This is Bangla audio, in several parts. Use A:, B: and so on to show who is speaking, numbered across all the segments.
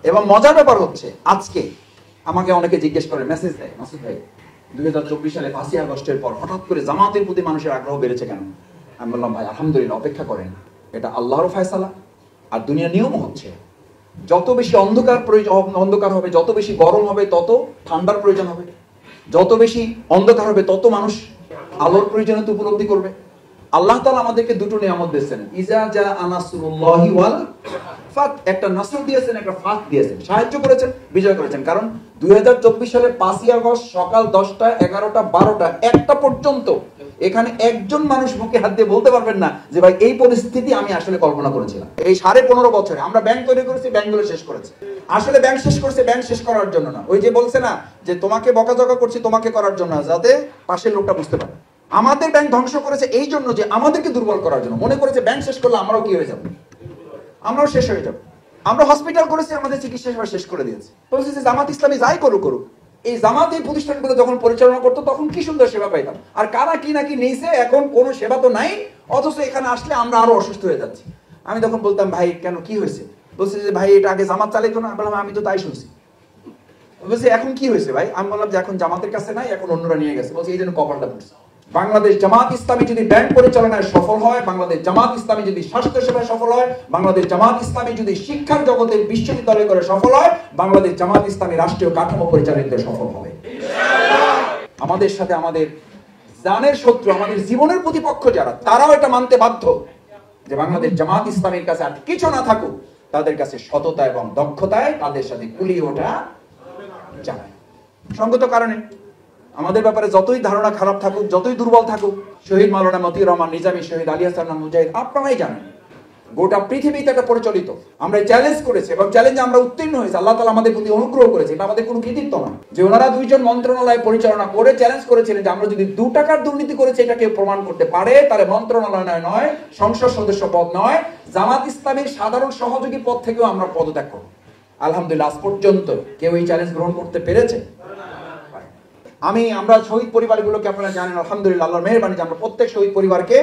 A: এবং মজার ব্যাপার হচ্ছে আজকে আমাকে অনেকে জিজ্ঞেস করে, মেসেজ দেয়, মাসুদ ভাই 2024 সালে 5ই আগস্টের পর হঠাৎ করে জামাতের প্রতি মানুষের আগ্রহ বেড়েছে কেন? আমি বললাম, ভাই আলহামদুলিল্লাহ, অপেক্ষা করেন, এটা আল্লাহর ফয়সালা আর দুনিয়ার নিয়ম হচ্ছে যত বেশি অন্ধকার হবে, যত বেশি গরম হবে তত ঠান্ডার প্রয়োজন হবে, যত বেশি অন্ধকার হবে তত মানুষ আলোর প্রয়োজনীয়তা উপলব্ধি করবে। আল্লাহ তাআলা আমাদেরকে দুটো নিয়ামত দিয়েছেন, ইজা জা আনাসরুল্লাহি ওয়াল ফাত, একটা নাসর দিয়েছেন, একটা ফাত দিয়েছেন, সাহায্য করেছেন, বিজয় করেছেন। কারণ 2024 সালে 5ই আগস্ট সকাল 10টা 11টা 12টা 1টা পর্যন্ত এখানে একজন মানুষ বুকে হাত দিয়ে বলতে পারবেন না যে ভাই এই পরিস্থিতি আমি আসলে কল্পনা করেছিলাম। এই 15.5 বছরে আমরা ব্যাংক তৈরি করেছি, ব্যাংকগুলো শেষ করেছি। আসলে ব্যাংক শেষ করছে ব্যাংক শেষ করার জন্য না, ওই যে বলছে না যে তোমাকে বকাঝকা করছি তোমাকে করার জন্য, যাতে পাশের লোকটা বুঝতে পারে। আমাদের ব্যাংক ধ্বংস করেছে এই জন্য যে আমাদেরকে দুর্বল করার জন্য, মনে করেছে ব্যাংক শেষ করলে আমরাও কি হয়ে যাব, আমরাও শেষ হয়ে যাব। আমরা হসপিটাল করেছি, আমাদের চিকিৎসা সেবা শেষ করে দিয়েছে। বলছে যে জামাত ইসলামী যাই করুক, এই জামাত এই প্রতিষ্ঠানগুলো যখন পরিচালনা করতো তখন কি সুন্দর সেবা পাইতাম, আর কারা কি নাকি নিয়েছে, এখন কোনো সেবা তো নাই, অথচ এখানে আসলে আমরা আরো অসুস্থ হয়ে যাচ্ছি। আমি তখন বলতাম, ভাই কেন কি হয়েছে? বলছে যে ভাই এটা আগে জামাত চালাইতো না। বললাম আমি তো তাই শুনছি। বলছে এখন কি হয়েছে ভাই? আমি বললাম যে এখন জামাতের কাছে নাই, এখন অন্যরা নিয়ে গেছে। বলছে এই জন্য কপালটা পড়ছে। বাংলাদেশ জামাত ইসলামী যদি ব্যাংক পরিচালনায় সফল হয়, বাংলাদেশ জামাত ইসলামী যদি স্বাস্থ্য সেবায় সফল হয়, বাংলাদেশ জামাত ইসলামী যদি শিক্ষার জগতে বিশ্ববিদ্যালয় করে সফল হয়, বাংলাদেশ জামাত ইসলামী রাষ্ট্রীয় কাঠামো পরিচালিত সফল হবে আমাদের সাথে আমাদের জানের শত্রু, আমাদের জীবনের প্রতিপক্ষ যারা, তারাও এটা মানতে বাধ্য যে বাংলাদেশ জামাত ইসলামীর কাছে আর কিছু না থাকুক, তাদের কাছে সততা এবং দক্ষতায় তাদের সাথে কুলিয়ে ওঠা যায়। সঙ্গত কারণে আমাদের ব্যাপারে যতই ধারণা খারাপ থাকুক, যতই দুর্বল থাকুক, শহীদ মাওলানা মতিউর রহমান নিজামী, শহীদ আলী হাসান মুজাহিদ, আপনারাই জানেন গোটা পৃথিবীতে একটা পরিচালিত। আমরা চ্যালেঞ্জ করেছি এবং চ্যালেঞ্জে আমরা উত্তীর্ণ হয়েছি। আল্লাহ তাআলা আমাদের প্রতি অনুগ্রহ করেছে, এটা আমাদের কোনো কৃতিত্ব না যে ওনারা দুইজন মন্ত্রণালয় পরিচালনা করে চ্যালেঞ্জ করেছিলেন যে আমরা যদি 2 টাকার দুর্নীতি করেছি এটা কেউ প্রমাণ করতে পারে, তাহলে মন্ত্রণালয় নয়, সংসদ সদস্য পদ নয়, জামাত ইসলামীর সাধারণ সহযোগী পদ থেকেও আমরা পদত্যাগ করব। আলহামদুলিল্লাহ আজ পর্যন্ত কেউ এই চ্যালেঞ্জ গ্রহণ করতে পেরেছে? আমরা শহীদ পরিবারগুলোকে, আপনারা জানেন আলহামদুলিল্লাহ আল্লাহর মেহেরবানি যে আমরা প্রত্যেক শহীদ পরিবারকে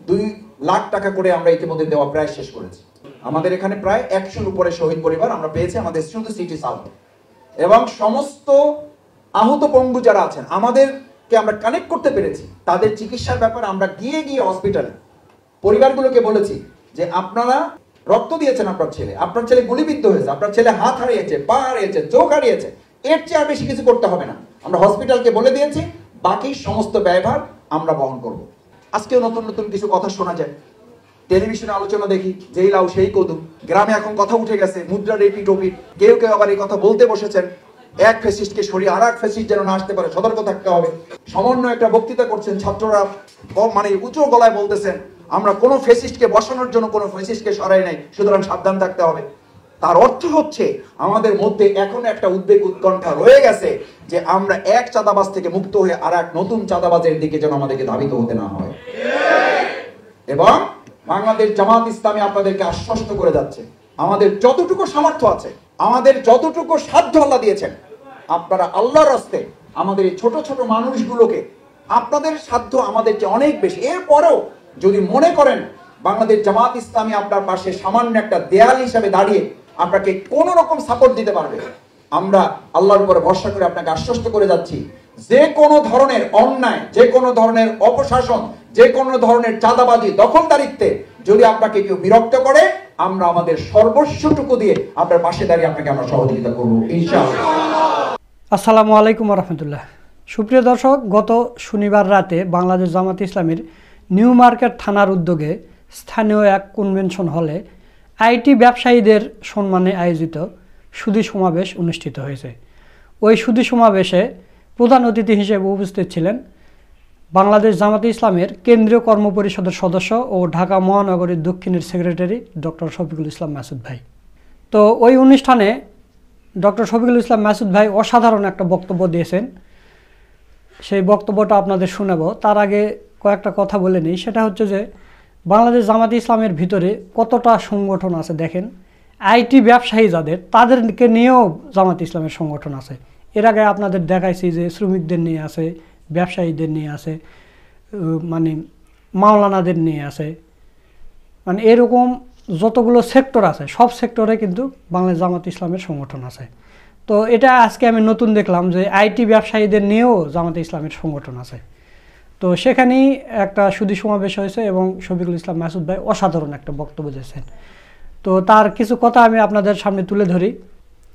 A: 2 লাখ টাকা করে আমরা ইতিমধ্যে দেওয়া প্রায় শেষ করেছি। আমাদের এখানে প্রায় 100-র উপরে শহীদ পরিবার আমরা পেয়েছি আমাদের শুধু সিটি সাউথ। এবং সমস্ত আহত পঙ্গু যারা আছেন আমাদেরকে আমরা কানেক্ট করতে পেরেছি, তাদের চিকিৎসার ব্যাপারে আমরা গিয়ে হসপিটালে পরিবারগুলোকে বলেছি যে আপনারা রক্ত দিয়েছেন, আপনার ছেলে গুলিবিদ্ধ হয়েছে, আপনার ছেলে হাত হারিয়েছে, পা হারিয়েছে, চোখ হারিয়েছে, এর চেয়ে আর বেশি কিছু করতে হবে না। আমরা হসপিটালকে বলে দিয়েছি বাকি সমস্ত ব্যয়ভার আমরা বহন করব। আজকেও নতুন নতুন কিছু কথা শোনা যায়, টেলিভিশনে আলোচনা দেখি, যেই লাউ সেই কদু। গ্রামে এখন কথা উঠে গেছে মুদ্রার এপিট ওপিট, কেউ আবার এই কথা বলতে বসেছেন, এক ফ্যাসিস্টকে সরিয়ে আর এক ফ্যাসিস্ট যেন না আসতে পারে, সতর্ক থাকতে হবে। সামান্য একটা বক্তৃতা করছেন, ছাত্ররা মানে উঁচু গলায় বলতেছেন আমরা কোনো ফ্যাসিস্টকে বসানোর জন্য কোনো ফ্যাসিস্টকে সরাই নাই, সুতরাং সাবধান থাকতে হবে। তার অর্থ হচ্ছে আমাদের মধ্যে এখন একটা উদ্বেগ উৎকণ্ঠা রয়ে গেছে যে আমরা এক চাঁদাবাজ থেকে মুক্ত হয়ে আর এক নতুন চাঁদাবাজের দিকে যেন আমাদেরকে ধাবিত হতে না হয়। এবং বাংলাদেশ জামাত ইসলামী আপনাদেরকে আশ্বস্ত করে যাচ্ছে, আমাদের যতটুকু সামর্থ্য আছে, আমাদের যতটুকু সাধ্য আল্লাহ দিয়েছেন, আপনারা আল্লাহর রাস্তায় আমাদের এই ছোট ছোট মানুষগুলোকে, আপনাদের সাধ্য আমাদের চেয়ে অনেক বেশি, এরপরেও যদি মনে করেন বাংলাদেশ জামাত ইসলামী আপনার পাশে সামান্য একটা দেয়াল হিসাবে দাঁড়িয়ে আপনাকে কোনো রকম সাপোর্ট দিতে পারবে, আমরা আল্লাহর উপরে ভরসা করে আপনাকে আশ্বস্ত করে যাচ্ছি যে কোনো ধরনের অন্যায়, যে কোনো ধরনের অপশাসন, যে কোনো ধরনের চাঁদাবাজি, দখলদারিত্বে যদি আপনাকে কেউ বিরক্ত করে, আমরা আমাদের সর্বস্বটুকু দিয়ে আপনার পাশে দাঁড়িয়ে আপনাকে আমরা সহযোগিতা করব ইনশাআল্লাহ।
B: আসসালামু আলাইকুম রহমতুল্লাহ। সুপ্রিয় দর্শক, গত শনিবার রাতে বাংলাদেশ জামাত ইসলামীর নিউ মার্কেট থানার উদ্যোগে স্থানীয় এক কনভেনশন হলে আইটি ব্যবসায়ীদের সম্মানে আয়োজিত সুধী সমাবেশ অনুষ্ঠিত হয়েছে। ওই সুধী সমাবেশে প্রধান অতিথি হিসেবে উপস্থিত ছিলেন বাংলাদেশ জামাত ইসলামের কেন্দ্রীয় কর্মপরিষদের সদস্য ও ঢাকা মহানগরীর দক্ষিণের সেক্রেটারি ডক্টর শফিকুল ইসলাম মাসুদ ভাই। তো ওই অনুষ্ঠানে ডক্টর শফিকুল ইসলাম মাসুদ ভাই অসাধারণ একটা বক্তব্য দিয়েছেন, সেই বক্তব্যটা আপনাদের শোনাবো। তার আগে কয়েকটা কথা বলে নিই। সেটা হচ্ছে যে বাংলাদেশ জামাত ইসলামের ভিতরে কতটা সংগঠন আছে দেখেন। আইটি ব্যবসায়ী যাদের, তাদেরকে নিয়েও জামাত ইসলামের সংগঠন আছে। এর আগে আপনাদের দেখাইছি যে শ্রমিকদের নিয়ে আছে, ব্যবসায়ীদের নিয়ে আছে, মানে মাওলানাদের নিয়ে আছে, মানে এরকম যতগুলো সেক্টর আছে সব সেক্টরে কিন্তু বাংলাদেশ জামাত ইসলামের সংগঠন আছে। তো এটা আজকে আমি নতুন দেখলাম যে আইটি ব্যবসায়ীদের নিয়েও জামাতে ইসলামের সংগঠন আছে। তো সেখানেই একটা সুধী সমাবেশ হয়েছে এবং শফিকুল ইসলাম মাসুদ ভাই অসাধারণ একটা বক্তব্য দিয়েছেন। তো তার কিছু কথা আমি আপনাদের সামনে তুলে ধরি।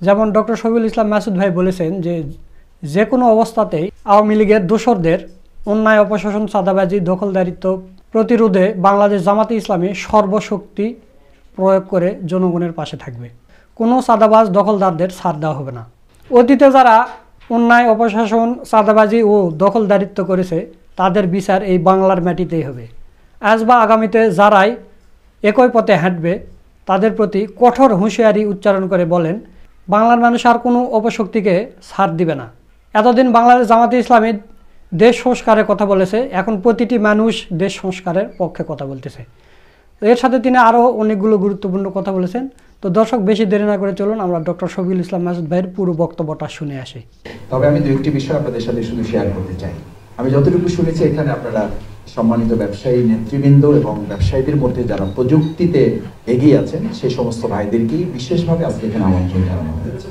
B: যেমন ডক্টর শফিকুল ইসলাম মাসুদ ভাই বলেছেন যে কোনো অবস্থাতেই আওয়ামী লীগের দোসরদের অন্যায়, অপশাসন, চাঁদাবাজি, দখলদারিত্ব প্রতিরোধে বাংলাদেশ জামাতে ইসলামী সর্বশক্তি প্রয়োগ করে জনগণের পাশে থাকবে। কোনো চাঁদাবাজ, দখলদারদের ছাড় দেওয়া হবে না। অতীতে যারা অন্যায়, অপশাসন, চাঁদাবাজি ও দখলদারিত্ব করেছে তাদের বিচার এই বাংলার মাটিতেই হবে। আজ বা আগামীতে যারাই একই পথে হাঁটবে তাদের প্রতি কঠোর হুঁশিয়ারি উচ্চারণ করে বলেন, বাংলার মানুষ আর কোনো অপশক্তিকে ছাড় দিবে না। এতদিন বাংলাদেশ জামাতে ইসলামী দেশ সংস্কারের কথা বলেছে, এখন প্রতিটি মানুষ দেশ সংস্কারের পক্ষে কথা বলতেছে। এর সাথে তিনি আরও অনেকগুলো গুরুত্বপূর্ণ কথা বলেছেন। তো দর্শক, বেশি দেরি না করে চলুন আমরা ডক্টর শফিকুল ইসলাম মাসুদ ভাইয়ের পুরো বক্তব্যটা শুনে আসি।
A: তবে আমি 2-1টি বিষয় আপনাদের সাথে শুধু শেয়ার করতে চাই। আমি যতটুকু শুনেছি এখানে আপনারা সম্মানিত ব্যবসায়ী নেতৃবৃন্দ এবং ব্যবসায়ীদের মধ্যে যারা প্রযুক্তিতে এগিয়ে আছেন সেই সমস্ত ভাইদেরকেই বিশেষভাবে আজকে এখানে আমন্ত্রণ জানানো হয়েছে।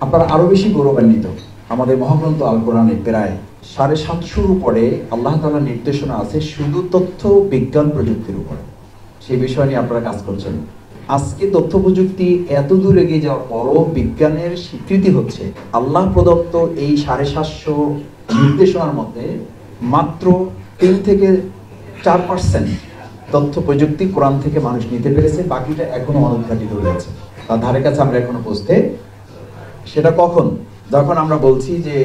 A: আপনারা আরো বেশি গৌরবান্বিত। আমাদের মহাগ্রন্থ আল কোরআনে প্রায় 750 উপরে আল্লাহ তাআলার নির্দেশনা আছে শুধু তথ্য বিজ্ঞান প্রযুক্তির উপরে। সেই বিষয় নিয়ে আপনারা কাজ করছেন। আজকে তথ্য প্রযুক্তি এত দূর এগিয়ে যাওয়ার পরও বিজ্ঞানের স্বীকৃতি হচ্ছে আল্লাহ প্রদত্ত এই 750 নির্দেশনার মধ্যে মাত্র 3-4% তথ্য প্রযুক্তি কোরআন থেকে মানুষ নিতে পেরেছে, বাকিটা এখনো অনুদ্ঘাটিত রয়েছে। তার ধারে কাছে আমরা এখনো পৌঁছতে, সেটা কখন? যখন আমরা বলছি যে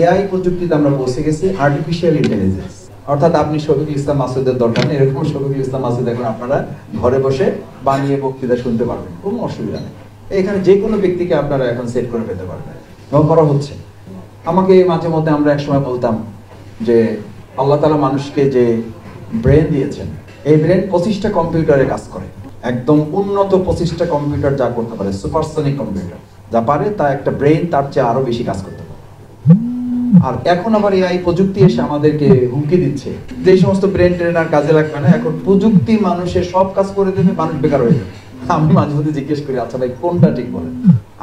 A: এআই প্রযুক্তিতে আমরা পৌঁছে গেছি আর্টিফিশিয়াল ইন্টেলিজেন্স। অর্থাৎ আপনি শফিকুল ইসলাম মাসুদের দরকার নেই, এরকম শফিকুল ইসলাম মাসুদ এখন আপনারা ঘরে বসে বানিয়ে বক্তৃতা শুনতে পারবেন, কোনো অসুবিধা নেই। এখানে যে কোনো ব্যক্তিকে আপনারা এখন সেট করে পেতে পারবেন এবং করা হচ্ছে। আমাকে মাঝে মধ্যে আমরা একসময় বলতাম যে আল্লাহ তাআলা মানুষকে যে ব্রেন দিয়েছেন, এই ব্রেন 25টা কম্পিউটারে কাজ করে, একদম উন্নত 25টা কম্পিউটার যা করতে পারে, সুপারসনিক কম্পিউটার যা পারে, তা একটা ব্রেন তার চেয়ে আরো বেশি কাজ করতে পারে। আর এখন আবার এআই প্রযুক্তি এসে আমাদেরকে হুমকি দিচ্ছে যে সমস্ত ব্রেন ট্রেন আর কাজে লাগবে না, এখন প্রযুক্তি মানুষের সব কাজ করে দেবে, মানুষ বেকার হয়ে যাবে। আমি মাঝে মধ্যে জিজ্ঞেস করি, আচ্ছা ভাই কোনটা ঠিক বলেন?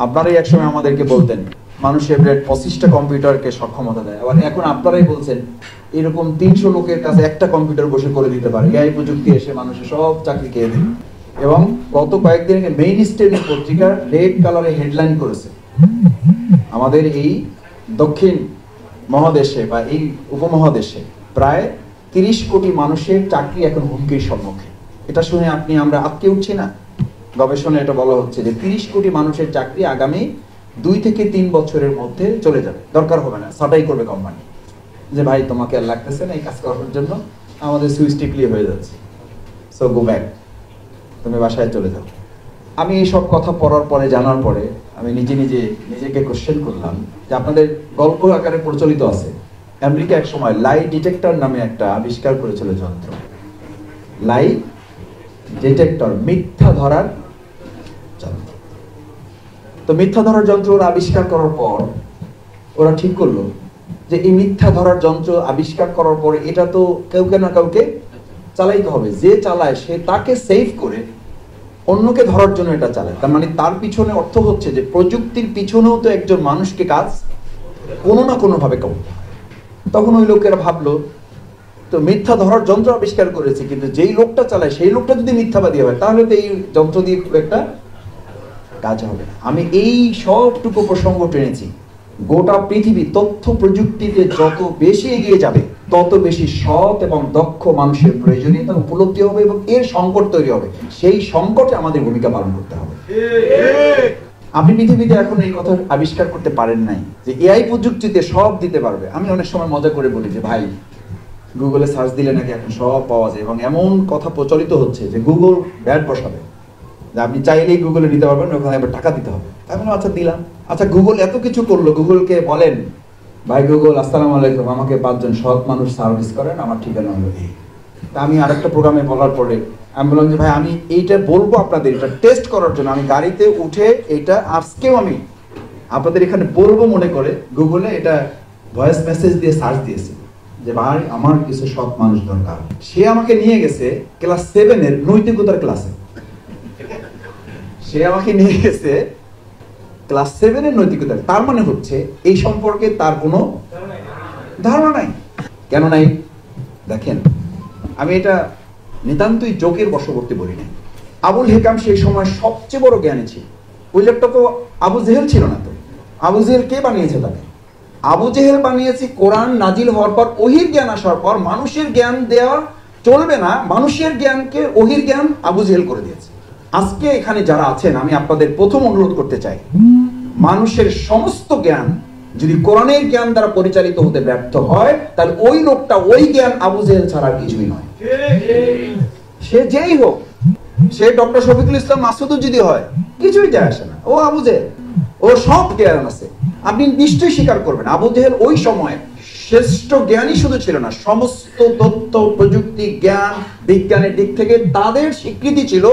A: আপনারাই একসময় আমাদেরকে বলতেন মানুষের ব্রেন 25টা কম্পিউটারকে সক্ষমতা দেয়, আবার এখন আপনারাই বলছেন এরকম 300 লোকের কাছে একটা কম্পিউটার বসে করে দিতে পারে। এআই প্রযুক্তি এসে মানুষের সব চাকরি খেয়ে দেবে। এবং গত কয়েকদিন আগে মেইন স্ট্রিম পত্রিকা রেড কালারে হেডলাইন করেছে আমাদের এই দক্ষিণ মহাদেশে বা এই উপমহাদেশে প্রায় 30 কোটি মানুষের চাকরি এখন হুমকির সম্মুখীন। এটা শুনে আমরা আটকে উঠছি না? গবেষণায় এটা বলা হচ্ছে যে 30 কোটি মানুষের চাকরি আগামী 2 থেকে 3 বছরের মধ্যে চলে যাবে, দরকার হবে না, ছাঁটাই করবে কোম্পানি, যে ভাই তোমাকে আর লাগতেছে না এই কাজ করার জন্য, আমাদের সুইচ টিপলি হয়ে যাচ্ছে, সো গো ব্যাক, তুমি বাসায় চলে যাও। আমি এই সব কথা পড়ার পরে, জানার পরে আমি নিজেকে কোশ্চেন করলাম যে আপনাদের গল্প আকারে প্রচলিত আছে, আমেরিকা এক সময় লাই ডিটেক্টর নামে একটা আবিষ্কার করেছিল যন্ত্র। লাই ডিটেক্টর, মিথ্যা ধরার যন্ত্র। তো মিথ্যা ধরার যন্ত্র ওরা আবিষ্কার করার পর ওরা ঠিক করলো যে এই মিথ্যা ধরার যন্ত্র আবিষ্কার করার পরে এটা তো কাউকে না কাউকে চালাইতে হবে, যে চালায় সে তাকে সেভ করে অন্যকে ধরার জন্য এটা চালায়। তার মানে তার পিছনে অর্থ হচ্ছে যে প্রযুক্তির পিছনেও তো একজন মানুষকে কাজ কোনো না কোনো ভাবে করতে হয়। তখন ওই লোকেরা ভাবলো তো মিথ্যা ধরার যন্ত্র আবিষ্কার করেছে, কিন্তু যেই লোকটা চালায় সেই লোকটা যদি মিথ্যাবাদী হয় তাহলে তো এই যন্ত্র দিয়ে খুব একটা কাজ হবে না। আমি এই সবটুকু প্রসঙ্গ টেনেছি। গোটা পৃথিবী তথ্য প্রযুক্তিতে যত বেশি এগিয়ে যাবে তত বেশি সৎ এবং দক্ষ মানুষের প্রয়োজনীয়তা উপলব্ধি হবে এবং এর সংকট তৈরি হবে। সেই সংকটে আমাদের ভূমিকা পালন করতে হবে। আপনি পৃথিবীতে এখন এই কথা আবিষ্কার করতে পারেন নাই যে এআই প্রযুক্তিতে সব দিতে পারবে। আমি অনেক সময় মজা করে বলি যে ভাই গুগলে সার্চ দিলে নাকি এখন সব পাওয়া যায়, এবং এমন কথা প্রচলিত হচ্ছে যে গুগল ব্যাট বসাবে, যে আপনি চাইলেই গুগলে নিতে পারবেন, ওখানে আবার টাকা দিতে হবে। আমি আচ্ছা দিলাম। আচ্ছা গুগল এত কিছু করলো, গুগলকে বলেন ভাই গুগল আসসালামু আলাইকুম, আমাকে 5 জন সৎ মানুষ সার্ভিস করেন, আমার ঠিকানা হলো এই। তা আমি আরেকটা প্রোগ্রামে বলার পরে আমি বললাম যে ভাই আমি এইটা বলবো আপনাদের, এটা টেস্ট করার জন্য আমি গাড়িতে উঠে এটা আজকেও আমি আপনাদের এখানে বলবো মনে করে গুগলে এটা ভয়েস মেসেজ দিয়ে সার্চ দিয়েছি যে ভাই আমার কিছু সৎ মানুষ দরকার। সে আমাকে নিয়ে গেছে ক্লাস 7 এর নৈতিকতার ক্লাসে। সে আমাকে নিয়ে গেছে ক্লাস 7 এর নৈতিকতা। তার মানে হচ্ছে এই সম্পর্কে তার কোনো ধারণা নাই। কেন নাই? দেখেন, আমি এটা নিতান্তই যোগের বশবর্তী বলি না। আবুল হেকাম সেই সময় সবচেয়ে বড় জ্ঞানী ছিল। ওই লোকটা তো আবু জেহেল ছিল না। তো আবু জেহেল কে বানিয়েছে তাকে? আবু জেহেল বানিয়েছে কোরআন নাজিল হওয়ার পর, ওহির জ্ঞান আসার পর। মানুষের জ্ঞান দেওয়া চলবে না, মানুষের জ্ঞানকে ওহির জ্ঞান আবু জেহেল করে দিয়েছে। আজকে এখানে যারা আছেন, আমি আপনাদের প্রথম অনুরোধ করতে চাই, মানুষের সমস্ত জ্ঞান যদি কোরআনের জ্ঞান দ্বারা পরিচালিত হতে ব্যর্থ হয়, তাহলে ওই লোকটা ওই জ্ঞান আবু জেহেল ছাড়া কিছুই নয়। সে যেই হোক, সে ডক্টর শফিকুল ইসলাম মাসুদও যদি হয়, কিছুই যায় আসে না। ও আবু জেহেল, ও সব জ্ঞান আছে। আপনি নিশ্চয়ই স্বীকার করবেন, আবু জেহেল ওই সময় শ্রেষ্ঠ জ্ঞানী শুধু ছিল না, সমস্ত তথ্য প্রযুক্তি জ্ঞান বিজ্ঞানের দিক থেকে তাদের স্বীকৃতি ছিল।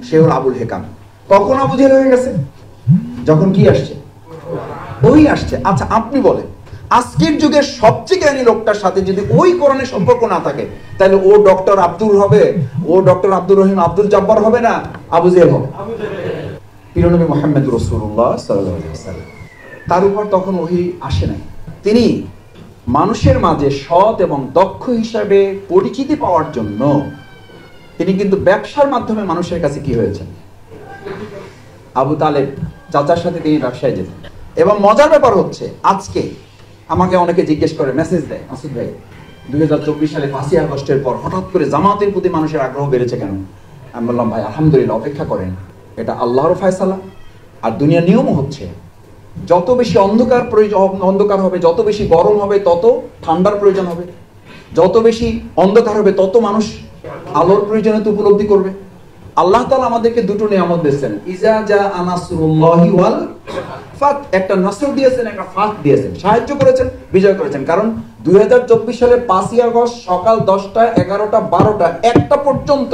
A: সে হল আবুল হেকাম। কখন আবু জেহেল হয়ে গেছে? যখন কি আসছে? ওই আসছে। আচ্ছা, আপনি বলেন, আজকের যুগের সবচেয়ে জ্ঞানী লোকটার সাথে যদি ওই কোরআনের সম্পর্ক না থাকে, তাহলে ও ডক্টর আব্দুল হবে, ও ডক্টর আব্দুর রহিম আব্দুল জব্বার হবে না, আবু জেহেল হবে। প্রিয় নবী মুহাম্মদ রাসূলুল্লাহ সাল্লাল্লাহু আলাইহি ওয়াসাল্লাম, তার উপর তখন ওহী আসে নাই। তিনি মানুষের মাঝে সৎ এবং দক্ষ হিসাবে পরিচিতি পাওয়ার জন্য তিনি কিন্তু ব্যবসার মাধ্যমে মানুষের কাছে কি হয়েছেন? আবু তালেব চাচার সাথে তিনি ব্যবসায় যেতেন। এবং মজার ব্যাপার হচ্ছে, আজকে আমাকে অনেকে জিজ্ঞেস করে, মেসেজ দেয়, মাসুদ ভাই 2024 সালে 5ই আগস্টের পর হঠাৎ করে জামাতের প্রতি মানুষের আগ্রহ বেড়েছে কেন? আমি বললাম, ভাই আলহামদুলিল্লাহ, অপেক্ষা করেন, এটা আল্লাহর ফয়সালা। আর দুনিয়ার নিয়ম হচ্ছে, যত বেশি অন্ধকার হবে, যত বেশি গরম হবে, তত ঠান্ডার প্রয়োজন হবে। যত বেশি অন্ধকার হবে, তত মানুষ আলোর প্রয়োজনীয়তা উপলব্ধি করবে। আল্লাহ তাআলা আমাদেরকে দুটো নিয়ামত দিয়েছেন, ইজা জা আনাসরুল্লাহি ওয়াল ফাত। একটা নাসর দিয়েছেন, একটা ফাত দিয়েছেন, সাহায্য করেছেন, বিজয় করেছেন। কারণ 2024 সালের 5ই আগস্ট সকাল 10টা 11টা 12টা 1টা পর্যন্ত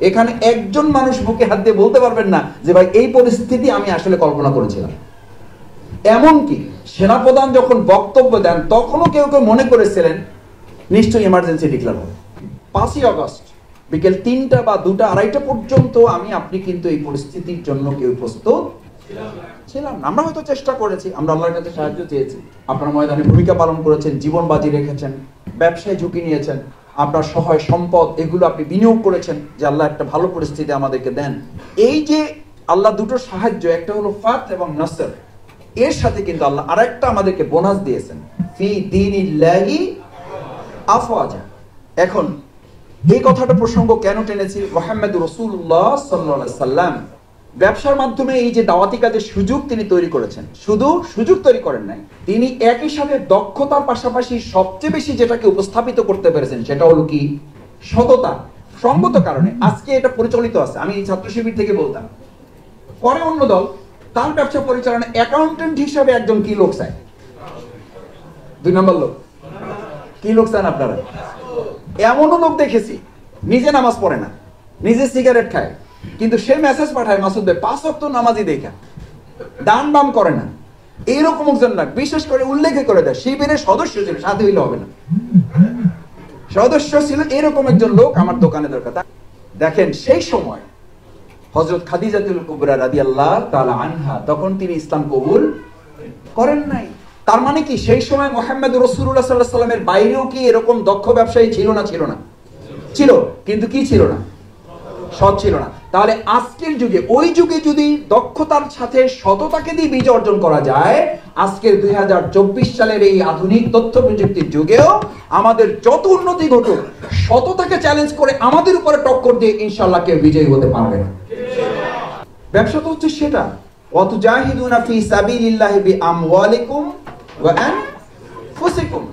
A: এখানে একজন মানুষ বুকে হাত দিয়ে বলতে পারবেন না যে ভাই এই পরিস্থিতি আমি আসলে কল্পনা করেছিলাম। এমনকি সেনাপ্রধান যখন বক্তব্য দেন, তখনও কেউ কেউ মনে করেছিলেন নিশ্চয়ই এমার্জেন্সি ডিক্লেয়ার হবে। 5ই আগস্ট বিকেল 3টা বা 2টা 2:30টা পর্যন্ত আপনি কিন্তু এই পরিস্থিতির জন্য কেউ প্রস্তুত ছিলাম না। আমরা হয়তো চেষ্টা করেছি, আমরা আল্লাহর কাছে সাহায্য চেয়েছি। আপনারা ময়দানে ভূমিকা পালন করেছেন, জীবন বাজি রেখেছেন, ব্যবসায় ঝুঁকি নিয়েছেন, আপনার সহায় সম্পদ এগুলো আপনি বিনিয়োগ করেছেন যে আল্লাহ একটা ভালো পরিস্থিতি আমাদেরকে দেন। এই যে আল্লাহ দুটো সাহায্য, একটা হলো ফাত এবং নাসর, এর সাথে কিন্তু আল্লাহ আরেকটা আমাদেরকে বোনাস দিয়েছেন, ফি দীনিল্লাহি আফওয়াজা। এখন এই কথাটা প্রসঙ্গ কেন টেনেছি? মুহাম্মদ রাসূলুল্লাহ সাল্লাল্লাহু আলাইহি সাল্লাম ব্যবসার মাধ্যমে এই যে দাওয়াতি কাজের সুযোগ তিনি তৈরি করেছেন, শুধু সুযোগ তৈরি করেন নাই, তিনি একই সাথে দক্ষতার পাশাপাশি সবচেয়ে বেশি যেটাকে উপস্থাপিত করতে পেরেছেন সেটা হলো কি? সততা। সঙ্গত কারণে আজকে এটা পরিচালিত আছে। আমি ছাত্র শিবির থেকে বলতাম, পরে অন্য দল তার ব্যবসা পরিচালনা অ্যাকাউন্টেন্ট হিসাবে একজন কি লোক চায়? 2 নম্বর লোক। কি লোক চান আপনারা? এমনও লোক দেখেছি নিজে নামাজ পড়ে না, নিজে সিগারেট খায়, কিন্তু সে মেসেজ পাঠায়, মাসুদ ভাই 5 ওয়াক্ত নামাজি দেখা, দান বাম করে না। এইরকম একজন লোক বিশেষ করে উল্লেখ করে দেয়, শিবিরের সদস্য ছিল, সাথে হইলে হবে না, সদস্য ছিল, এরকম একজন লোক আমার দোকানে দরকার। দেখেন সেই সময় হযরত খাদিজাতুল কুবরা রাদিয়াল্লাহু তাআলা আনহা, তখন তিনি ইসলাম কবুল করেন নাই। তার মানে কি সেই সময় মুহাম্মদ রাসূলুল্লাহ সাল্লাল্লাহু আলাইহি ওয়াসাল্লামের বাইরেও কি এরকম দক্ষ ব্যবসায়ী ছিল না? ছিল না? ছিল, কিন্তু কি ছিল না? সৎ ছিল না। তাহলে আজকের যুগে, ওই যুগে যদি দক্ষতার সাথে সততাকে দিয়ে বিজয় অর্জন করা যায়, আজকের 2024 সালের এই আধুনিক তথ্য প্রযুক্তির যুগেও আমাদের যত উন্নতি ঘটুক, সততাকে চ্যালেঞ্জ করে আমাদের উপরে টক্কর দিয়ে ইনশাআল্লাহ কেউ বিজয়ী হতে পারবে না। ব্যবসা তো হচ্ছে সেটা, ওয়াতুজাহিদুনা ফি সাবিলিল্লাহি বিআমওয়ালিকুম ওয়া আনফুসিকুম।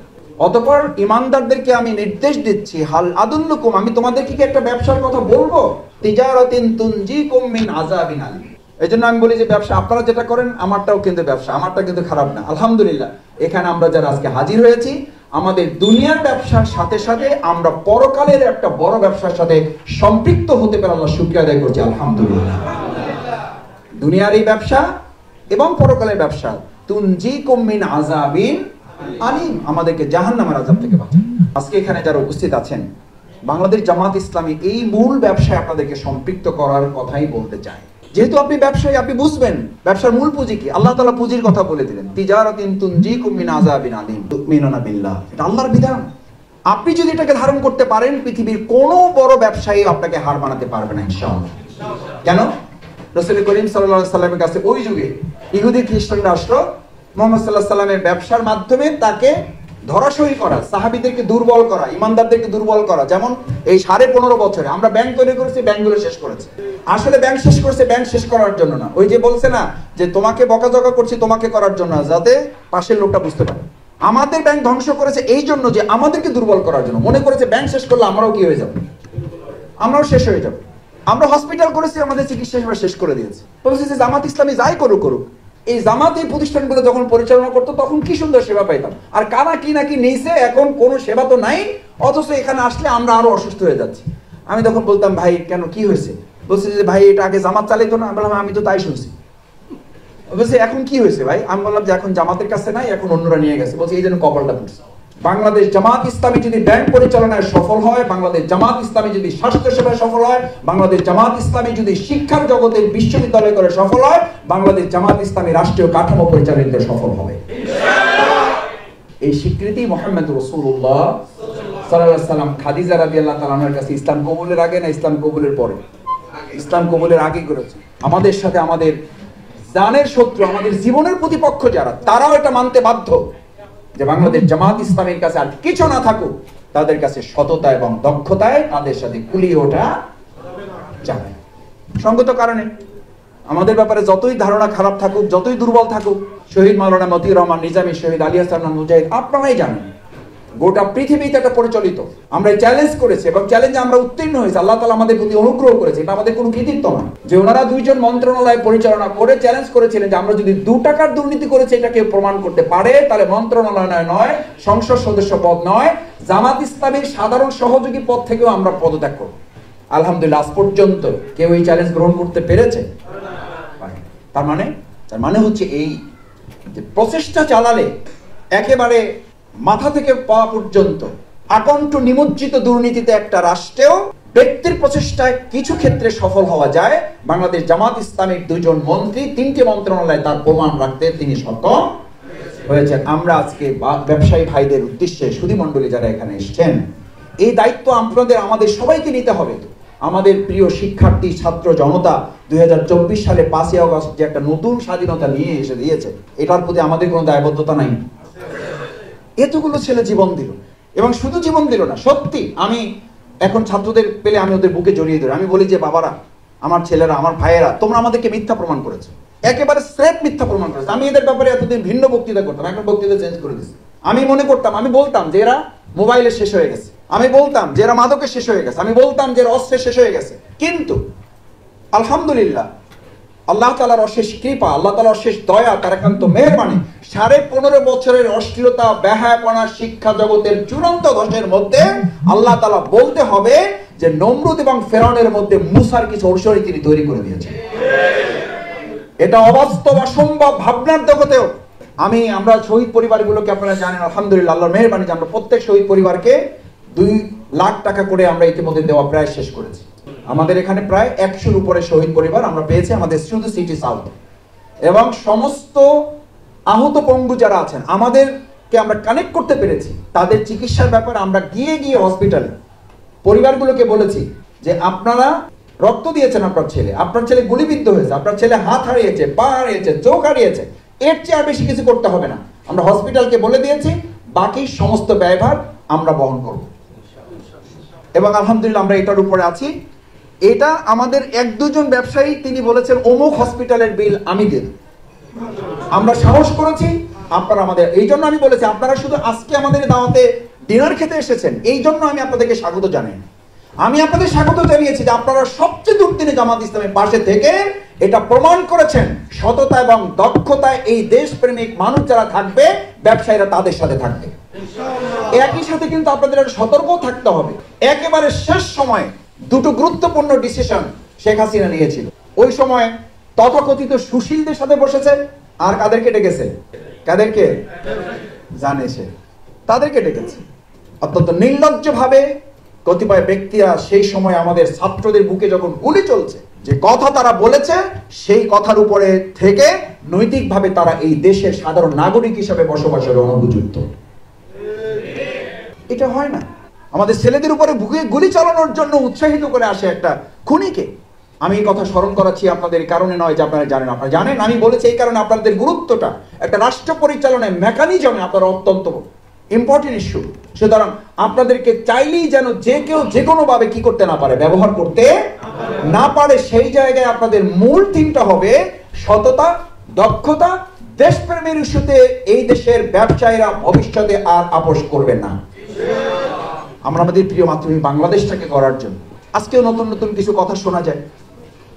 A: অতঃপর ইমানদারদেরকে আমি নির্দেশ দিচ্ছি, হাল আদুল্লুকুম, আমি তোমাদেরকে কি একটা ব্যবসার কথা বলবো? তিজারাতিন তুনজিকুম মিন আযাবিন আলিম। এইজন্য আমি বলি যে ব্যবসা আপনারা যেটা করেন, আমারটাও কিন্তু ব্যবসা, আমারটা কিন্তু খারাপ না। আলহামদুলিল্লাহ, এখানে আমরা যারা আজকে হাজির হয়েছি, আমাদের দুনিয়ার ব্যবসার সাথে সাথে আমরা পরকালের একটা বড় ব্যবসার সাথে সম্পৃক্ত হতে পেরে আল্লাহ শুকরিয়া আদায় করছি, আলহামদুলিল্লাহ। দুনিয়ার এই ব্যবসা এবং পরকালের ব্যবসা, তুনজিকুম মিন আযাবিন আলিম, আমাদেরকে জাহান্নামের আযাব থেকে বাঁচায়। আজকে এখানে যারা উপস্থিত আছেন, বাংলাদেশ জামাত ইসলামী এই মূল ব্যবসায় আপনাদেরকে সম্পৃক্ত করার কথাই বলতে চায়। যেহেতু আপনি ব্যবসায়ী, আপনি বুঝবেন ব্যবসার মূল পুঁজি কি। আল্লাহ তাআলা পুঁজির কথা বলে দিলেন, তিজারাতিন তুনজিকুম মিন আযাবিন আলীম তুমিনুনা বিল্লাহ। এটা আল্লাহর বিধান। আপনি যদি এটাকে ধারণ করতে পারেন, পৃথিবীর কোনো বড় ব্যবসায়ী আপনাকে হার মানাতে পারবে না ইনশাআল্লাহ। কেন? রাসূল করিম সাল্লাল্লাহু আলাইহি সাল্লামের কাছে ওই যুগে ইহুদি খ্রিস্টানরা আসলো, মুহাম্মদ সাল্লাল্লাহু আলাইহি সাল্লামের ব্যবসার মাধ্যমে তাকে ধরাশয়ী করা, সাহাবীদেরকে দুর্বল করা, ইমানদারদেরকে দুর্বল করা। যেমন এই 15.5 বছরে আমরা ব্যাংক তৈরি করেছি, ব্যাংকগুলো শেষ করেছি। আসলে ব্যাংক শেষ করছে ব্যাংক শেষ করার জন্য না, ওই যে বলছে না যে তোমাকে বকাঝকা করছি তোমাকে করার জন্য, যাতে পাশের লোকটা বুঝতে পারে। আমাদের ব্যাংক ধ্বংস করেছে এই জন্য যে আমাদেরকে দুর্বল করার জন্য। মনে করেছে ব্যাংক শেষ করলে আমরাও কি হয়ে যাব, আমরাও শেষ হয়ে যাব। আমরা হসপিটাল করেছি, আমাদের চিকিৎসা সেবা শেষ করে দিয়েছে। বলছে যে জামাত ইসলামী যাই করুক করুক, এই জামাত এই প্রতিষ্ঠানগুলো যখন পরিচালনা করতো তখন কি সুন্দর সেবা পাইতাম। আর কারা কি নাকি নিয়েছে, এখন কোনো সেবা তো নাই, অথচ এখানে আসলে আমরা আরো অসুস্থ হয়ে যাচ্ছি। আমি তখন বলতাম ভাই কেন কি হয়েছে? বলছে যে ভাই এটা আগে জামাত চালাইতো না। আমি বললাম আমি তো তাই শুনছি। বলছে এখন কি হয়েছে ভাই? আমি বললাম যে এখন জামাতের কাছে নাই, এখন অন্যরা নিয়ে গেছে। বলছে এই জন্য কপালটা পড়ছে। বাংলাদেশ জামাত ইসলামী যদি ব্যাংক পরিচালনায় সফল হয়, বাংলাদেশ জামাত ইসলামী যদি স্বাস্থ্য সেবায় সফল হয়, বাংলাদেশ জামাত ইসলামী যদি শিক্ষার জগতের বিশ্ববিদ্যালয় করে সফল হয়, বাংলাদেশ জামাত ইসলামী রাষ্ট্রীয় কাঠামো পরিচালিত সফল হবে। এই স্বীকৃতি মুহাম্মদ রাসূলুল্লাহ সাল্লাল্লাহু আলাইহি সাল্লাম খাদিজা রাদিয়াল্লাহু তাআলার কাছে ইসলাম কবুলের আগে না ইসলাম কবুলের পরে? ইসলাম কবুলের আগে করেছে। আমাদের সাথে আমাদের জানের শত্রু, আমাদের জীবনের প্রতিপক্ষ যারা, তারাও এটা মানতে বাধ্য যে বাংলাদেশ জামাত ইসলামের কাছে আর কিছু না থাকুক, তাদের কাছে সততা এবং দক্ষতায় তাদের সাথে কুলিয়ে ওঠা যাবে। সঙ্গত কারণে আমাদের ব্যাপারে যতই ধারণা খারাপ থাকুক, যতই দুর্বল থাকুক, শহীদ মাওলানা মতিউর রহমান নিজামী, শহীদ আলী হাসান মুজাহিদ, আপনারাই জানেন গোটা পৃথিবীতে এটা পরিচালিত। আমরা চ্যালেঞ্জ করেছি এবং চ্যালেঞ্জে আমরা উত্তীর্ণ হয়েছি। আল্লাহ তাআলা আমাদের প্রতি অনুগ্রহ করেছে। এটা আমাদের কোনো কৃতিত্ব না যে ওনারা দুইজন মন্ত্রণালয় পরিচালনা করে চ্যালেঞ্জ করেছিলেন যে আমরা যদি 2 টাকার দুর্নীতি করেছি এটাকে প্রমাণ করতে পারে, তাহলে মন্ত্রণালয় নয়, সংসদ সদস্য পদ নয়, জামাত ইসলামীর সাধারণ সহযোগী পদ থেকেও আমরা পদত্যাগ করব। আলহামদুলিল্লাহ আজ পর্যন্ত কেউ এই চ্যালেঞ্জ গ্রহণ করতে পেরেছে? তার মানে হচ্ছে এই যে প্রচেষ্টা চালালে একেবারে মাথা থেকে পা পর্যন্ত আকণ্ঠ নিমজ্জিত দুর্নীতিতে একটা রাষ্ট্রেও ব্যক্তির প্রচেষ্টায় কিছু ক্ষেত্রে সফল হওয়া যায়। বাংলাদেশ জামাত ইসলামের 2 জন মন্ত্রী 3টে মন্ত্রণালয়ে তার প্রমাণ রাখতে তিনি সক্ষম হয়েছেন। আমরা আজকে ব্যবসায়ী ভাইদের উদ্দেশ্যে সুধীমণ্ডলী যারা এখানে এসেছেন, এই দায়িত্ব আমাদের সবাইকে নিতে হবে। আমাদের প্রিয় শিক্ষার্থী ছাত্র জনতা 2024 সালে 5ই আগস্ট যে একটা নতুন স্বাধীনতা নিয়ে এসে দিয়েছে, এটার প্রতি আমাদের কোনো দায়বদ্ধতা নাই। এতগুলো ছেলে জীবন দিল, এবং শুধু জীবন দিল না, সত্যি আমি এখন ছাত্রদের পেলে আমি ওদের বুকে জড়িয়ে ধরি। আমি বলি যে বাবারা, আমার ছেলেরা, আমার ভাইয়েরা, তোমরা আমাদেরকে মিথ্যা প্রমাণ করেছো, একেবারে স্রেফ মিথ্যা প্রমাণ করেছো। আমি এদের ব্যাপারে এতদিন ভিন্ন বক্তৃতা করতাম, এখন বক্তৃতা চেঞ্জ করে দিচ্ছি। আমি বলতাম যে এরা মোবাইলে শেষ হয়ে গেছে, আমি বলতাম যে এরা মাদকে শেষ হয়ে গেছে, আমি বলতাম যে এরা অস্ত্রে শেষ হয়ে গেছে। কিন্তু আলহামদুলিল্লাহ আল্লাহ তাআলার অশেষ কৃপা, আল্লাহ তাআলার অশেষ দয়া, তার একান্ত মেহেরবানি, 15.5 বছরের অশ্লীলতা, বেহায়াপনা শিক্ষা জগতের চূড়ান্ত ধসের মধ্যে আল্লাহ তাআলা বলতে হবে যে নমরুদ এবং ফেরাউনের মধ্যে মুসার কিছু ঔষধি তিনি তৈরি করে দিয়েছেন। এটা অবাস্তব, অসম্ভব ভাবনার জগতেও আমরা শহীদ পরিবারগুলোকে, আপনারা জানেন আলহামদুলিল্লাহ আল্লাহর মেহেরবানি যে আমরা প্রত্যেক শহীদ পরিবারকে 2 লাখ টাকা করে আমরা ইতিমধ্যে দেওয়া প্রায় শেষ করেছি। আমাদের এখানে প্রায় 100-র উপরে শহীদ পরিবার আমরা পেয়েছি আমাদের শুধু সিটি সাউথ, এবং সমস্ত আহত পঙ্গু যারা আছেন আমাদেরকে আমরা কানেক্ট করতে পেরেছি। তাদের চিকিৎসার ব্যাপারে আমরা গিয়ে হসপিটালে পরিবারগুলোকে বলেছি যে আপনারা রক্ত দিয়েছেন, আপনার ছেলে গুলিবিদ্ধ হয়েছে, আপনার ছেলে হাত হারিয়েছে, পা হারিয়েছে, চোখ হারিয়েছে, এর চেয়ে আর বেশি কিছু করতে হবে না। আমরা হসপিটালকে বলে দিয়েছি বাকি সমস্ত ব্যয়ভার আমরা বহন করব, এবং আলহামদুলিল্লাহ আমরা এটার উপরে আছি। এটা আমাদের 1-2 জন ব্যবসায়ী তিনি বলেছেন অমুক হসপিটালের বিল আমি দেব। আমরা সাহস করেছি, আপনারা আমাদের, এই জন্য আমি বলেছি আপনারা শুধু আজকে আমাদের দাওয়াতে ডিনার খেতে এসেছেন, এই জন্য আমি আপনাদেরকে স্বাগত জানাই। আমি আপনাদের স্বাগত জানিয়েছি যে আপনারা সবচেয়ে দুর্দিনে জামাত ইসলামের পাশে থেকে এটা প্রমাণ করেছেন সততা এবং দক্ষতায় এই দেশপ্রেমিক মানুষ যারা থাকবে, ব্যবসায়ীরা তাদের সাথে থাকবে। একই সাথে কিন্তু আপনাদের সতর্ক থাকতে হবে। একেবারে শেষ সময়ে 2টো গুরুত্বপূর্ণ ডিসিশন শেখ হাসিনা নিয়েছিল। ওই সময় তথাকথিত সুশীলদের সাথে বসেছে, আর কাদেরকে ডেকেছে? কাদেরকে জানে সে, তাদেরকে ডেকেছে। অত্যন্ত নির্লজ্জভাবে কতিপয় ব্যক্তিরা সেই সময় আমাদের ছাত্রদের বুকে যখন গুলি চলছে, যে কথা তারা বলেছে সেই কথার উপরে থেকে নৈতিকভাবে তারা এই দেশের সাধারণ নাগরিক হিসেবে বসবাসের অনুপযুক্ত। এটা হয় না। আমাদের ছেলেদের উপরে বুকে গুলি চালানোর জন্য উৎসাহিত করে আসে একটা খুনিকে। আমি এই কথা স্মরণ করাচ্ছি আপনাদের কারণে নয় যে আপনারা জানেন, আপনারা জানেন আমি বলেছি এই কারণে আপনাদের গুরুত্বটা একটা রাষ্ট্র পরিচালনায় মেকানিজমে আপনারা অত্যন্ত ইম্পর্টেন্ট ইস্যু। সুতরাং আপনাদেরকে চাইলেই যেন যে কেউ যে কোনো ভাবে কি করতে না পারে, ব্যবহার করতে না পারে, সেই জায়গায় আপনাদের মূল থিমটা হবে সততা, দক্ষতা, দেশপ্রেমের ইস্যুতে এই দেশের ব্যবসায়ীরা ভবিষ্যতে আর আপোষ করবে না। আমরা আমাদের প্রিয় মাতৃভূমি বাংলাদেশটাকে করার জন্য আজকেও নতুন নতুন কিছু কথা শোনা যায়,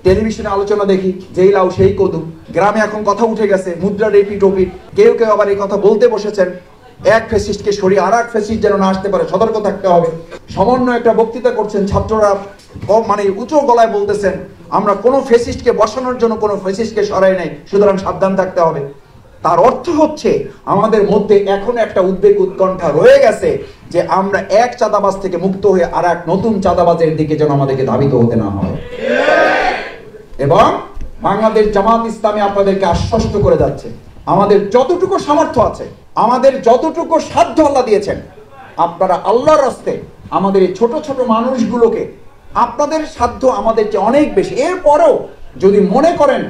A: টেলিভিশনে আলোচনা দেখি, যেই লাউ সেই কদু। গ্রামে এখন কথা উঠে গেছে মুদ্রার এপিট ওপিট, কেউ কেউ আবার এই কথা বলতে বসেছেন এক ফ্যাসিস্টকে সরিয়ে আর এক ফ্যাসিস্ট যেন না আসতে পারে, সতর্ক থাকতে হবে। সামান্য একটা বক্তৃতা করছেন, ছাত্ররা মানে উঁচু গলায় বলতেছেন আমরা কোনো ফ্যাসিস্টকে বসানোর জন্য কোনো ফ্যাসিস্টকে সরাই নাই, সুতরাং সাবধান থাকতে হবে। তার অর্থ হচ্ছে আমাদের মধ্যে এখন একটা উদ্বেগ উৎকণ্ঠা রয়ে গেছে যে আমরা এক চাঁদাবাজ থেকে মুক্ত হয়ে আর এক নতুন চাঁদাবাজের দিকে যেন আমাদেরকে ধাবিত হতে না হয়। এবং বাংলাদেশ জামাত ইসলামী আপনাদেরকে আশ্বস্ত করে যাচ্ছে আমাদের যতটুকু সামর্থ্য আছে, আমাদের যতটুকু সাধ্য আল্লাহ দিয়েছেন, আপনারা আল্লাহর রাস্তায় আমাদের এই ছোট ছোট মানুষগুলোকে, আপনাদের সাধ্য আমাদের চেয়ে অনেক বেশি, এরপরেও যদি মনে করেন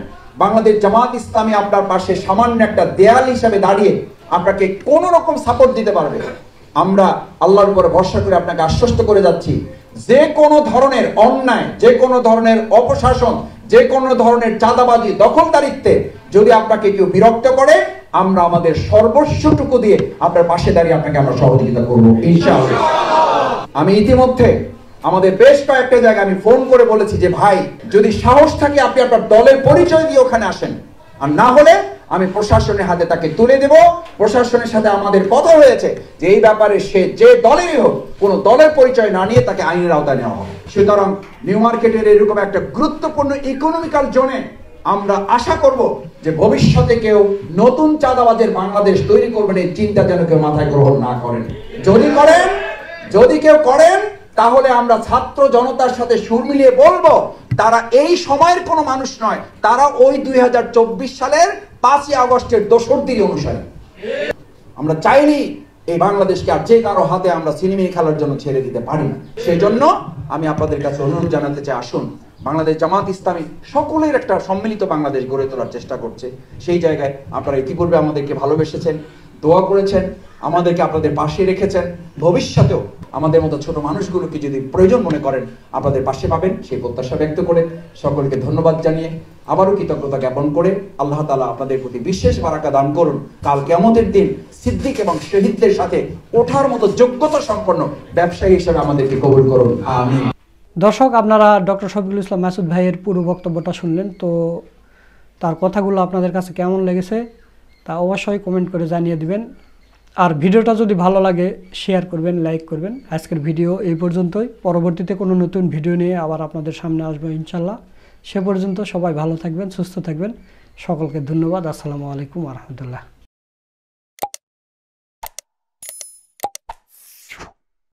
A: বাংলাদেশ জামাত ইসলামী আপনার পাশে সামান্য একটা দেয়াল হিসাবে দাঁড়িয়ে আপনাকে কোন রকম সাপোর্ট দিতে পারবে, আমরা আল্লাহর উপরে ভরসা করে আপনাকে আশ্বস্ত করে যাচ্ছি যে কোনো ধরনের অন্যায়, যে কোনো ধরনের অপশাসন, যে কোনো ধরনের চাঁদাবাজি, দখলদারিত্বে যদি আপনাকে কেউ বিরক্ত করে, আমরা আমাদের সর্বস্বটুকু দিয়ে আপনার পাশে দাঁড়িয়ে আপনাকে আমরা সহযোগিতা করবো ইনশাআল্লাহ। আমি ইতিমধ্যে আমাদের বেশ কয়েকটা জায়গায় আমি ফোন করে বলেছি যে ভাই যদি সাহস থাকে আপনি আপনার দলের পরিচয় দিয়ে ওখানে আসেন, আর না হলে আমি প্রশাসনের হাতে তাকে তুলে দেব। প্রশাসনের সাথে আমাদের কথা হয়েছে যে এই ব্যাপারে সে যে দলেরই হোক কোনো দলের পরিচয় না নিয়ে তাকে আইনের আওতায় নেওয়া হবে। সুতরাং নিউ মার্কেটের এরকম একটা গুরুত্বপূর্ণ ইকোনমিক্যাল জোনে আমরা আশা করব যে ভবিষ্যতে কেউ নতুন চাঁদাবাজের বাংলাদেশ তৈরি করবেন এই চিন্তা যেন কেউ মাথায় গ্রহণ না করেন। যদি কেউ করেন তাহলে আমরা ছাত্র জনতার সাথে সুর মিলিয়ে বলবো তারা এই সময়ের কোনো মানুষ নয়, তারা ওই 2024 সালের 5ই আগস্টের দোসরদের অনুসারী। আমরা চাইনি এই বাংলাদেশকে আর যে কারো হাতে আমরা সিনেমি খেলার জন্য ছেড়ে দিতে পারি না। সেই জন্য আমি আপনাদের কাছে অনুরোধ জানাতে চাই, আসুন বাংলাদেশ জামাত ইসলামী সকলের একটা সম্মিলিত বাংলাদেশ গড়ে তোলার চেষ্টা করছে। সেই জায়গায় আপনারা ইতিপূর্বে আমাদেরকে ভালোবেসেছেন, দোয়া করেছেন, আমাদেরকে আপনাদের পাশে রেখেছেন। ভবিষ্যতেও আমাদের মতো ছোট মানুষগুলোকে যদি প্রয়োজন মনে করেন আপনাদের পাশে পাবেন, সেই প্রত্যাশা ব্যক্ত করে সকলকে ধন্যবাদ জানিয়ে আবারও কৃতজ্ঞতা জ্ঞাপন করে আল্লাহ তাআলা আপনাদের প্রতি বিশেষ বারাকা দান করুন। কাল কিয়ামতের দিন সিদ্দিক এবং শহীদদের সাথে ওঠার মতো যোগ্যতা সম্পন্ন ব্যবসায়ী হিসেবে আমাদেরকে কবুল করুন, আমিন।
B: দর্শক, আপনারা ডক্টর শফিকুল ইসলাম মাসুদ ভাইয়ের পুরো বক্তব্যটা শুনলেন, তো তার কথাগুলো আপনাদের কাছে কেমন লেগেছে তা অবশ্যই কমেন্ট করে জানিয়ে দিবেন। আর ভিডিওটা যদি ভালো লাগে শেয়ার করবেন, লাইক করবেন। আজকের ভিডিও এই পর্যন্তই, পরবর্তীতে কোনো নতুন ভিডিও নিয়ে আবার আপনাদের সামনে আসবো ইনশাল্লাহ। সে পর্যন্ত সবাই ভালো থাকবেন, সুস্থ থাকবেন। সকলকে ধন্যবাদ। আসসালামু আলাইকুম ওয়া রাহমাতুল্লাহ।